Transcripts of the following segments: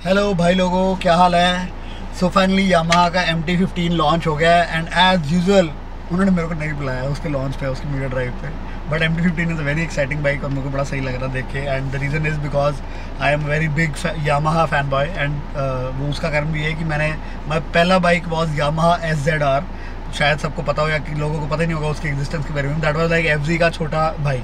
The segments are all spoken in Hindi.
हेलो भाई लोगों, क्या हाल है। सो फाइनली यामाहा का MT-15 लॉन्च हो गया है एंड एज यूजुअल उन्होंने मेरे को नहीं बुलाया उसके लॉन्च पे, उसकी मीडिया ड्राइव पे। But MT-15 is a very exciting bike और मेरे को बड़ा सही लग रहा देख के। And the reason is because I am very big Yamaha fan boy and वो उसका कारण भी है कि माई पहला बाइक वॉज यामाहा SZR। शायद सबको पता हो या कि लोगों को पता ही नहीं होगा उसके एग्जिस्टेंस के बारे में। दैट वाज लाइक FZ का छोटा भाई।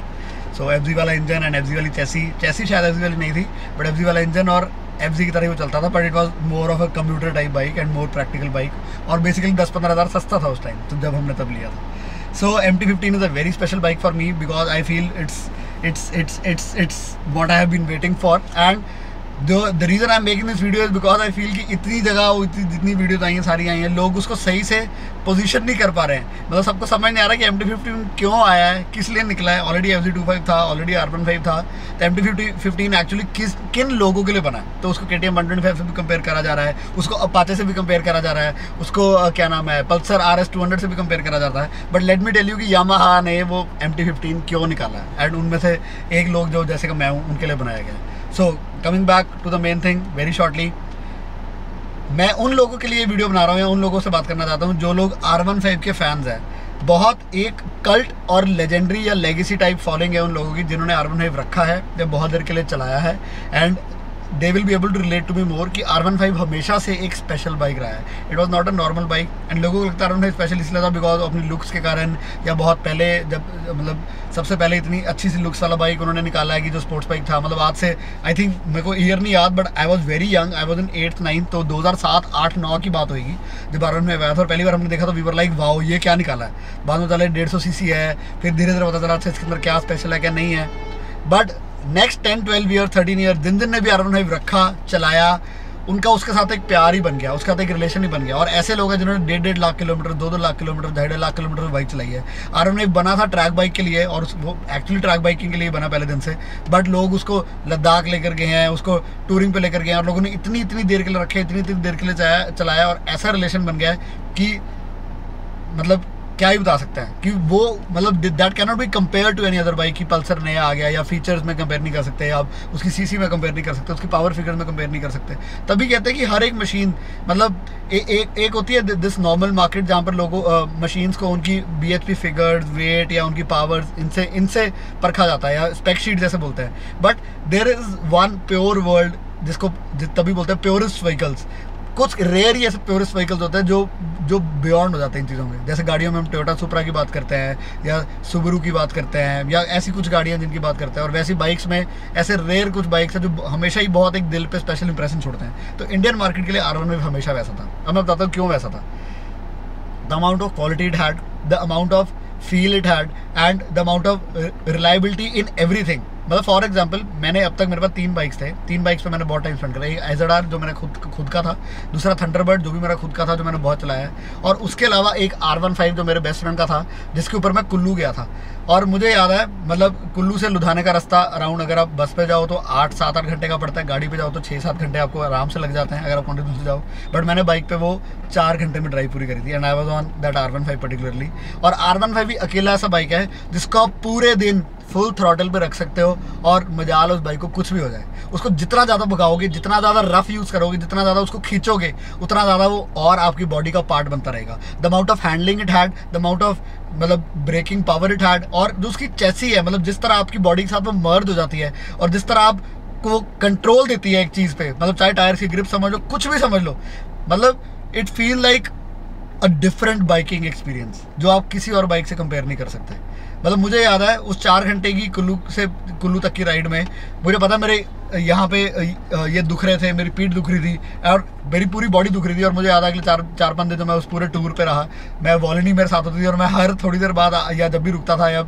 सो FZ वाला इंजन एंड FZ वाली चैसी शायद FZ वाली नहीं थी, बट FZ वाला इंजन और FZ की तरह ही वो चलता था। But it was more of a computer type bike and more practical bike और बेसिकली 10-15 हज़ार सस्ता था उस टाइम, तो जब हमने तब लिया था। So MT-15 is a very special bike for me because I feel it's what I have been waiting for. And the reason I am making this video is because I feel कि इतनी जगह जितनी वीडियोज आई हैं सारी आई हैं, लोग उसको सही से पोजीशन नहीं कर पा रहे हैं। मतलब सबको समझ नहीं आ रहा कि MT-15 क्यों आया है, किस लिए निकला है। ऑलरेडी FZ25 था, ऑलरेडी R15 था, तो MT-15 एक्चुअली किन लोगों के लिए बना है। तो उसको KTM 125 से भी कंपेयर करा जा रहा है, उसको अपाचे से भी कंपेयर करा जा रहा है, उसको क्या नाम है पल्सर RS 200 से भी कंपेयर करा जाता है। But let me tell you कि यामाहा ने वो MT-15 क्यों निकाला है एंड उनमें से एक लोग जो जैसे कि मैं हूँ उनके लिए बनाया गया है। So coming back to the main thing very shortly, मैं उन लोगों के लिए वीडियो बना रहा हूँ या उन लोगों से बात करना चाहता हूँ जो लोग R15 के फैंस हैं। बहुत एक कल्ट और लेजेंडरी या लेगेसी टाइप फॉलोइंग है उन लोगों की जिन्होंने R15 रखा है या बहुत देर के लिए चलाया है and they will be able to relate to me more कि R15 हमेशा से एक स्पेशल बाइक रहा है। It was not a normal bike and लोगों को लगता है R15 स्पेशल इसलिए था बिकॉज अपनी लुक्स के कारण, या बहुत पहले जब मतलब सबसे पहले इतनी अच्छी सी लुक्स वाला बाइक उन्होंने निकाला है कि जो स्पोर्ट्स बाइक था। मतलब आज से आई थिंक मेरे को ईयर नहीं याद but I was very young, I was in 8th 9th, तो 2007, 8, 9 की बात होगी जब R15 आया था और पहली बार हमने देखा तो वी वर लाइक वाओ ये क्या निकाला है। बाद में चला 150 cc है, फिर धीरे धीरे पता चला अच्छा इसके अंदर क्या स्पेशल है क्या नहीं है। बट नेक्स्ट 10, 12 ईयर, 13 ईयर जिन ने भी R15 रखा चलाया, उनका उसके साथ एक प्यार ही बन गया, उसके साथ एक रिलेशन ही बन गया। और ऐसे लोग हैं जिन्होंने 1.5 lakh kilometre, 2-2 lakh kilometre, 2.5 lakh kilometre bike चलाई है। R15 बना था ट्रैक बाइक के लिए और वो एक्चुअली ट्रैक बाइकिंग के लिए बना पहले दिन से, बट लोग उसको लद्दाख लेकर गए हैं, उसको टूरिंग पे लेकर गए हैं और लोगों ने इतनी देर के लिए रखे, इतनी देर के लिए चलाया और ऐसा रिलेशन बन गया है कि मतलब क्या ही बता सकते हैं कि वो मतलब that can not be compare to any other bike. की पल्सर नया आ गया या फीचर्स में कंपेयर नहीं कर सकते, आप उसकी सीसी में कंपेयर नहीं कर सकते, उसकी पावर फिगर में कंपेयर नहीं कर सकते। तभी कहते हैं कि हर एक मशीन मतलब एक होती है दिस नॉर्मल मार्केट जहाँ पर लोगों मशीन्स को उनकी BHP फिगर्स, वेट या उनकी पावर्स इनसे परखा जाता है या स्पेक शीट जैसे बोलते हैं। But there is one pure world जिसको तभी बोलते हैं प्योरेस्ट व्हीकल्स। कुछ रेयर ही ऐसे प्योरेस्ट व्हीकल्स होते हैं जो बियॉन्ड हो जाते हैं इन चीज़ों में। जैसे गाड़ियों में हम टोयोटा सुपरा की बात करते हैं या सुबरू की बात करते हैं या ऐसी कुछ गाड़ियाँ जिनकी बात करते हैं, और वैसी बाइक्स में ऐसे रेयर कुछ बाइक्स हैं जो हमेशा ही बहुत एक दिल पे स्पेशल इंप्रेशन छोड़ते हैं। तो इंडियन मार्केट के लिए R15 हमेशा वैसा था। अब मैं बताता हूँ क्यों वैसा था। The amount of quality it had, the amount of feel it had and the amount of reliability in everything. मतलब फॉर एग्जाम्पल मैंने अब तक मेरे पास 3 बाइक्स थे, 3 बाइक्स पे मैंने बहुत टाइम स्पेंड करा। एक SZR जो मेरा खुद का था, दूसरा थंडरबर्ड जो भी मेरा खुद का था जो मैंने बहुत चलाया है, और उसके अलावा एक R15 जो मेरे बेस्ट फ्रेंड का था जिसके ऊपर मैं कुल्लू गया था। और मुझे याद है मतलब कुल्लू से लुधियाने का रास्ता अराउंड अगर आप बस पे जाओ तो 8-7-8 घंटे का पड़ता है, गाड़ी पे जाओ तो 6-7 घंटे आपको आराम से लग जाते हैं अगर आप कंटिन्यू से जाओ। बट मैंने बाइक पे वो 4 घंटे में ड्राइव पूरी करी थी and I was on that R15 particularly. और R15 भी अकेला ऐसा बाइक है जिसको आप पूरे दिन फुल थ्रॉटल पे रख सकते हो और मजाल उस बाइक को कुछ भी हो जाए। उसको जितना ज़्यादा भगाओगे, जितना ज़्यादा रफ यूज़ करोगे, जितना ज़्यादा उसको खींचोगे, उतना ज़्यादा वो और आपकी बॉडी का पार्ट बनता रहेगा। The amount of handling it had, the amount of मतलब ब्रेकिंग पावर इट हैड, और जो उसकी चैसी है मतलब जिस तरह आपकी बॉडी के साथ वो मर्ज हो जाती है और जिस तरह आपको कंट्रोल देती है एक चीज़ पे, मतलब चाहे टायर की ग्रिप समझ लो, कुछ भी समझ लो, मतलब it feel like a different biking experience जो आप किसी और बाइक से कंपेयर नहीं कर सकते। मतलब मुझे याद है उस 4 घंटे की कुल्लू तक की राइड में मुझे पता मेरे यहाँ पे ये दुख रहे थे, मेरी पीठ दुख रही थी और मेरी पूरी बॉडी दुख रही थी। और मुझे याद है अगले 4-5 दिन जो मैं उस पूरे टूर पे रहा, मैं वॉलिनी मेरे साथ होती थी और मैं हर थोड़ी देर बाद या जब भी रुकता था या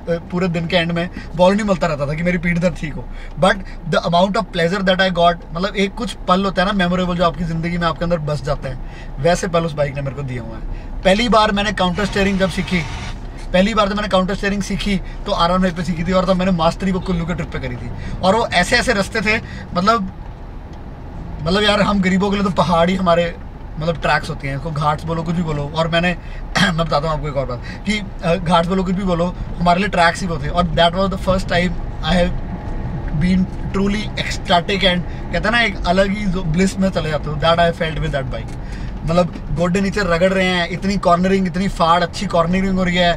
पूरे दिन के एंड में वॉलिनी मिलता रहता था कि मेरी पीठ दर्द ठीक हो। But the amount of pleasure that I got, मतलब एक कुछ पल होता है ना मेमोरेबल जो आपकी ज़िंदगी में आपके अंदर बस जाते हैं, वैसे पल उस बाइक ने मेरे को दिए हुए हैं। पहली बार मैंने काउंटर स्टीयरिंग सीखी तो R15 पे सीखी थी और तब मैंने मास्टरी वो कुल्लू के ट्रिप पे करी थी। और वो ऐसे रास्ते थे मतलब यार हम गरीबों के लिए तो पहाड़ी हमारे मतलब ट्रैक्स होती हैं, इसको घाट्स बोलो कुछ भी बोलो। और मैं बताता हूँ आपको एक और बात कि घाट्स बोलो कुछ भी बोलो, हमारे लिए ट्रैक्स ही वो थे। और that was the first time I have been truly ecstatic and कहते हैं ना एक अलग ही ब्लिस में चले जाते हो. That I felt with that bike. मतलब गोडे नीचे रगड़ रहे हैं, इतनी कॉर्नरिंग, इतनी फाड़, अच्छी कॉर्नरिंग हो रही है.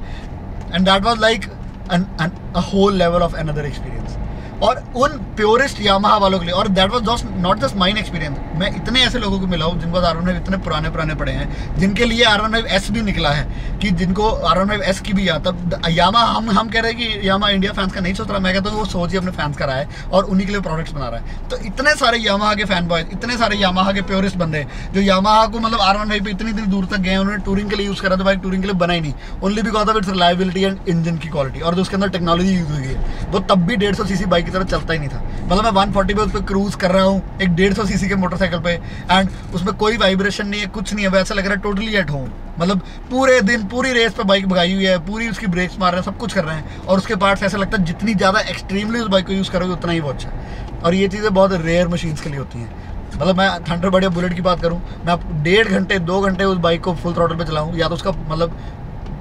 And that was like a whole level of another experience. और उन प्योरेस्ट यामाहा वालों के लिए, और that was not just mine experience. मैं इतने ऐसे लोगों को मिला हूँ जिनको R15 इतने पुराने पड़े हैं, जिनके लिए R15S भी निकला है, कि जिनको R15S की भी आता. यामाहा हम कह रहे हैं कि यामाहा इंडिया फैंस का नहीं सोच रहा. मैं कहता हूँ वो सोच ही अपने फैंस का रहा है और उन्हीं के लिए प्रोडक्ट्स बना रहा है. तो इतने सारे यामाहा के फैन बॉयज, इतने सारे यामाहा के प्योरेस्ट बंदे जो यामाहा को मतलब R15 पे इतनी दूर तक गए, उन्होंने टूरिंग के लिए यूज़ करा, तो बाइक टूरिंग के लिए बना ही नहीं. Only because of its reliability and engine की क्वालिटी, और जो उसके अंदर टेक्नोलॉजी यूज हुई है वो तब भी 150 सीसी बाइक की तरह चलता ही नहीं था. मतलब मैं 140 पे उस पर क्रूज कर रहा हूँ एक 150 सीसी के मोटरसाइकिल पे, एंड उसमें कोई वाइब्रेशन नहीं है, कुछ नहीं है. वैसा लग रहा है टोटली एट होम. मतलब पूरे दिन पूरी रेस पे बाइक भगाई हुई है, पूरी उसकी ब्रेक्स मार रहे हैं, सब कुछ कर रहे हैं, और उसके पार्ट्स ऐसा लगता है जितनी ज़्यादा एक्सट्रीमली उस बाइक को यूज़ करोगे उतना ही वो अच्छा है. और ये चीज़ें बहुत रेयर मशीन्स के लिए होती हैं. मतलब मैं थंडरबर्ड या बुलेट की बात करूँ, मैं 1.5 घंटे 2 घंटे उस बाइक को फुल थ्रॉटल पे चलाऊँ, या तो उसका मतलब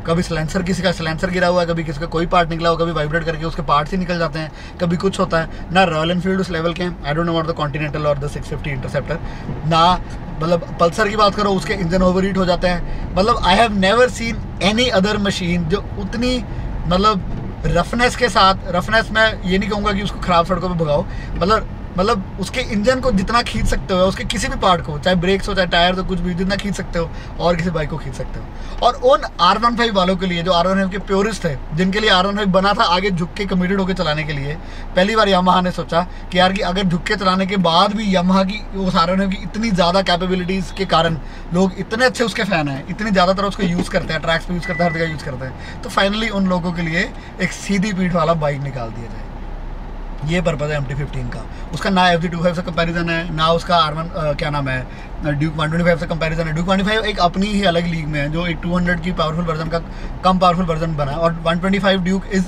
कभी सिलेंसर, किसी का सिलेंसर गिरा हुआ है, कभी किसी का कोई पार्ट निकला हो, कभी वाइब्रेट करके उसके पार्ट्स ही निकल जाते हैं, कभी कुछ होता है ना. रॉयल एनफील्ड उस लेवल के हैं. I don't know about the continental और द 650 इंटरसेप्टर ना. मतलब पल्सर की बात करो, उसके इंजन ओवरहीट हो जाते हैं. मतलब I have never seen any other machine जो उतनी मतलब रफनेस के साथ, रफनेस मैं ये नहीं कहूँगा कि उसको ख़राब सड़कों पे भगाओ, मतलब उसके इंजन को जितना खींच सकते हो, उसके किसी भी पार्ट को, चाहे ब्रेक्स हो चाहे टायर हो, कुछ भी जितना खींच सकते हो और किसी बाइक को खींच सकते हो. और उन R15 वालों के लिए जो R15 के प्योरिस्ट है, जिनके लिए R15 बना था आगे झुक के कमिटेड होकर चलाने के लिए, पहली बार यामाहा ने सोचा कि यार कि अगर झुक के चलाने के बाद भी यामाहा की उस R15 की इतनी ज़्यादा कैपेबिलिटीज़ के कारण लोग इतने अच्छे उसके फ़ैन हैं, इतनी ज़्यादातर उसको यूज़ करते हैं, ट्रैक्स पर यूज़ करते हैं, हर जगह यूज़ करते हैं, तो फाइनली उन लोगों के लिए एक सीधी पीठ वाला बाइक निकाल दिया जाए. ये पर्पज़ है MT15 का. उसका ना FZ25 से कंपैरिजन है, ना उसका R1 क्या नाम है ड्यूक 125 से कंपैरिजन है. ड्यूक 125 एक अपनी ही अलग लीग में है, जो एक 200 की पावरफुल वर्जन का कम पावरफुल वर्जन बना, और 125 Duke is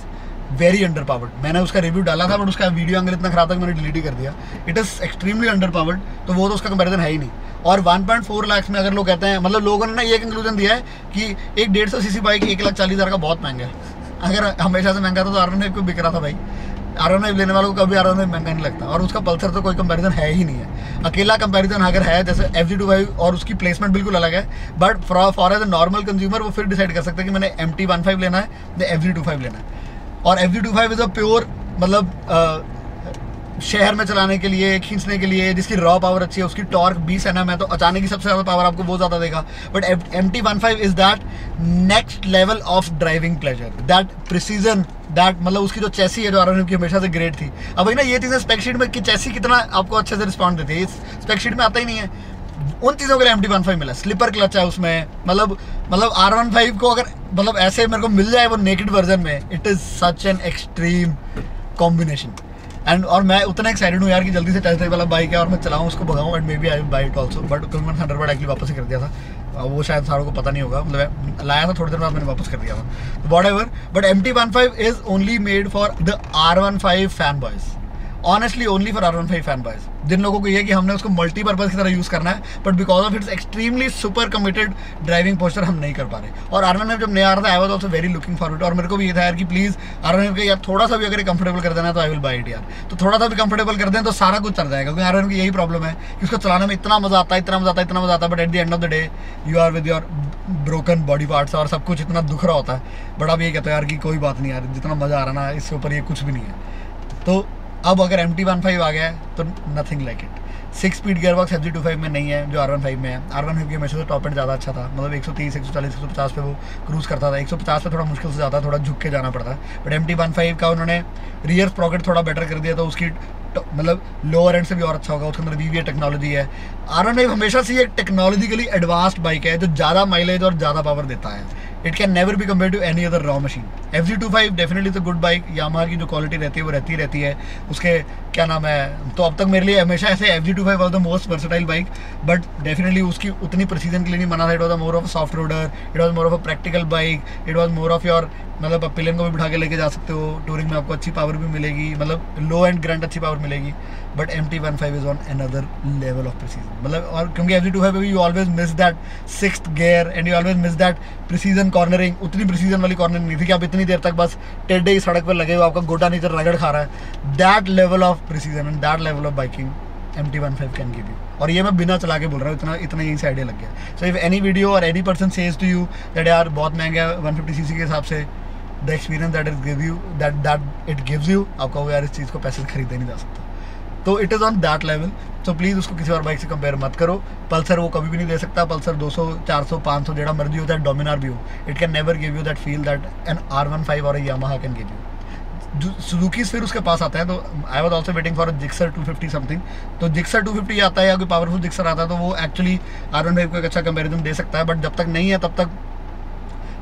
very under powered. मैंने उसका रिव्यू डाला था, बट उसका वीडियो एंगल इतना खराब था कि मैंने डिलीट ही कर दिया. It is extremely under powered, तो वो तो उसका कंपैरिजन है ही नहीं. और 1.4 लाख में अगर लोग कहते हैं, मतलब लोगों ने ना ये कंक्लूजन दिया है कि एक 150 सीसी बाइक 1,40,000 का बहुत महंगा है. अगर हमेशा से महंगा था तो R15 को बिक रहा था भाई. R15 लेने वालों को कभी R15 महंगा नहीं लगता, और उसका पल्सर तो कोई कंपैरिजन है ही नहीं है. अकेला कंपैरिजन अगर है जैसे FZ25, और उसकी प्लेसमेंट बिल्कुल अलग है, but for as a normal consumer वो फिर डिसाइड कर सकता है कि मैंने MT15 लेना है या FZ25 लेना है. और FZ25 इज़ अ प्योर मतलब शहर में चलाने के लिए, खींचने के लिए, जिसकी रॉ पावर अच्छी है, उसकी टॉर्क 20 Nm है, तो अचानक ही सबसे ज़्यादा पावर आपको वो ज़्यादा देगा. But MT15 is that next level of driving pleasure, that precision, that मतलब उसकी जो चेसी है जो R15 की हमेशा से ग्रेट थी. अब भाई ना ये चीज़ें स्पेक शीट में कि चेसी कितना आपको अच्छे से रिस्पॉन्ड देती है, इस स्पेक शीट में आता ही नहीं है. उन चीज़ों के लिए MT15 मिला. स्लीपर क्लच है उसमें, मतलब R15 को अगर मतलब ऐसे मेरे को मिल जाए वो नेकेड वर्जन में, it is such an extreme combination. And और मैं उतना एक्साइटेड हूँ यार कि जल्दी से टेस्ट ड्राइव वाला बाइक है और मैं चलाऊँ, उसको भगाऊँ, and maybe I will buy it also. But क्योंकि मैंने थंडरबर्ड एक्चुअली वापस ही कर दिया था, वो शायद सारों को पता नहीं होगा, मतलब लाया था थोड़ी देर बाद मैंने वापस कर दिया था, whatever. But MT15 is only made for the R15 fan boys. Honestly only for R15 fan boys, जिन लोगों को ये कि हमने उसको मल्टीपर्पज़ की तरह यूज़ करना है, but because of its extremely super committed driving posture हम नहीं कर पा रहे. और R15 जब नया आ रहा था, I was also very looking forward, और मेरे को भी ये था यार कि प्लीज़ R15 के यार थोड़ा सा भी अगर कंफर्टेबल कर देना तो आई विल बाय इट यार. तो थोड़ा सा भी कंफर्टेबल कर दें तो सारा कुछ चल जाएगा, क्योंकि R15 की यही प्रॉब्लम है कि उसको चलाने में इतना मज़ा आता है, इतना मज़ा आता है, इतना मज़ा आता है, but at the end of the day you are with your broken body parts, और सब कुछ इतना दुख रहा होता है. बट आप ये कहते हो यार कि कोई बात नहीं यार, जितना मज़ा आ रहा ना इसके ऊपर ये कुछ भी नहीं है. तो अब अगर MT15 आ गया है तो nothing like it. 6 speed gearbox FZ25 में नहीं है जो R15 में है. R15 की हमेशा से टॉप एंड ज़्यादा अच्छा था, मतलब 130, 140, 150 पे वो क्रूज़ करता था. 150 पे थोड़ा मुश्किल से जाता, थोड़ा झुक के जाना पड़ता है. बट MT15 का उन्होंने रियर स्प्रॉकेट थोड़ा बेटर कर दिया, तो उसकी मतलब लोअर एंड से भी और अच्छा होगा. उसके अंदर VVA टेक्नोलॉजी है. R15 हमेशा से एक टेक्नोलॉजिकली एडवांस्ड बाइक है जो ज़्यादा माइलेज और ज़्यादा पावर देता है. It can never be compare to any other raw machine. FZ25 definitely is a good bike. Yamaha की जो क्वालिटी रहती है वो रहती है. उसके क्या नाम है, तो अब तक मेरे लिए हमेशा ऐसे FZ25 was the most versatile bike, but definitely उसकी उतनी प्रिसीजन के लिए नहीं बना था. It was more of a soft roader, it was more of a practical bike, it was more of your मतलब आप पिलियन को भी बिठा के लेके जा सकते हो, टूरिंग में आपको अच्छी पावर भी मिलेगी, मतलब लो एंड ग्रैंड अच्छी पावर मिलेगी, but MT-15 is on another level of precision. मतलब और क्योंकि FZ-25 you always miss that 6th gear and you always miss that precision cornering. उतनी प्रिसीजन वाली कॉर्नरिंग नहीं थी कि आप इतनी देर तक बस टेढ़े ही सड़क पर लगे हो, आपका गोटा नीचे रगड़ खा रहा है। That level of precision and that level of biking MT-15 can give you. और ये मैं बिना चला के बोल रहा हूँ, इतना यहीं से आइडिया लग गया। सो इफ एनी वीडियो और any person says to you that यार बहुत महंगा है 150cc के हिसाब से, the experience that it give you that it gives you, आपका वो यार इस चीज़ को पैसे से खरीदा नहीं जा सकता। तो it is on that level. तो प्लीज़ उसको किसी और बाइक से कंपेयर मत करो। पल्सर वो कभी भी नहीं दे सकता। पल्सर 200 400 500 जेड़ा मर्जी होता है, डोमिनार भी हो, it can never give you that feel that an R15 or Yamaha can give you. Suzuki फिर उसके पास आता है। तो I was also waiting for Gixxer 250 something. तो जिक्सर 250 आता है या कोई पावरफुल जिक्सर आता है तो वो एक्चुअली R15 को एक अच्छा कंपेरिजन दे सकता है, बट जब तक नहीं है तब तक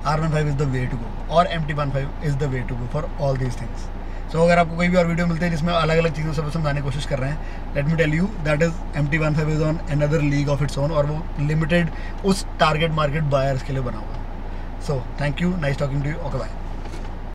R15 is the way to go और MT-15 is the way to go for all these things. So अगर आपको कोई भी और वीडियो मिलते हैं जिसमें अलग अलग चीज़ों से समझाने की कोशिश कर रहे हैं, let me tell you that is MT-15 is on another league of its own, और वो लिमिटेड उस टारगेट मार्केट बायर्स के लिए बना हुआ है। So thank you, nice talking to you, okay bye.